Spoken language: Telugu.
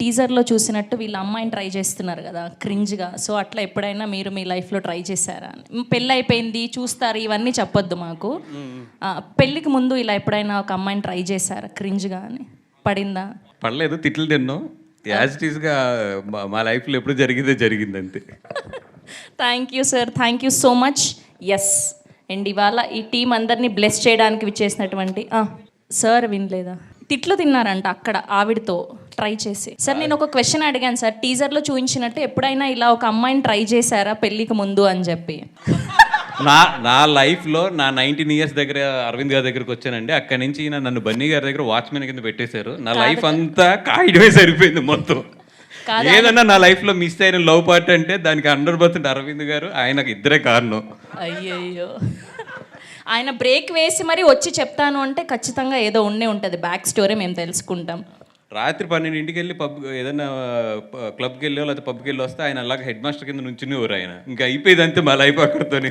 టీజర్లో చూసినట్టు వీళ్ళ అమ్మాయిని ట్రై చేస్తున్నారు కదా క్రింజ్గా. సో అట్లా ఎప్పుడైనా మీరు మీ లైఫ్లో ట్రై చేశారా అని? పెళ్ళి అయిపోయింది చూస్తారు ఇవన్నీ చెప్పొద్దు మాకు. పెళ్ళికి ముందు ఇలా ఎప్పుడైనా ఒక అమ్మాయిని ట్రై చేశారా క్రింజ్గా అని? పడిందా? పడలేదు, తిట్లు తిన్నాం. యాజ్ ఇట్ ఈస్గా మా లైఫ్లో ఎప్పుడు జరిగింది అంతే. Thank you sir, thank you so much. Yes and ఇవాళ ఈ టీం అందరినీ బ్లెస్ చేయడానికి విచ్చేసినటువంటి సార్ వినలేదా? తిట్లు తిన్నారంట అక్కడ ఆవిడతో ట్రై చేసి. సార్ నేను ఒక క్వశ్చన్ అడిగాను సార్, టీజర్లో చూపించినట్టు ఎప్పుడైనా ఇలా ఒక అమ్మాయిని ట్రై చేశారా పెళ్ళికి ముందు అని చెప్పి? నా లైఫ్లో నా 19 ఇయర్స్ దగ్గర అరవింద్ గారి దగ్గరికి వచ్చానండి. అక్కడి నుంచి నన్ను బన్నీ గారి దగ్గర వాచ్మెన్ కింద పెట్టేశారు. నా లైఫ్ అంతా కాయడమే సరిపోయింది మొత్తం. ఏదన్నా నా లైఫ్లో మిస్ అయిన లవ్ పార్ట్ అంటే దానికి 100% అరవింద్ గారు, ఆయనకు ఇద్దరే కారణం. అయ్యయ్యో, ఆయన బ్రేక్ వేసి మరి వచ్చి చెప్తాను అంటే ఖచ్చితంగా ఏదో ఉండే ఉంటుంది బ్యాక్ స్టోరీ, మేము తెలుసుకుంటాం. రాత్రి 12ంటికి వెళ్ళి ఏదైనా క్లబ్కి వెళ్ళో లేకపోతే పబ్కి వెళ్ళి వస్తే ఆయన అలాగే హెడ్ మాస్టర్ కింద నుంచుని ఊరు ఆయన. ఇంకా అయిపోయింది అంతే మా లైఫ్ అక్కడితోని.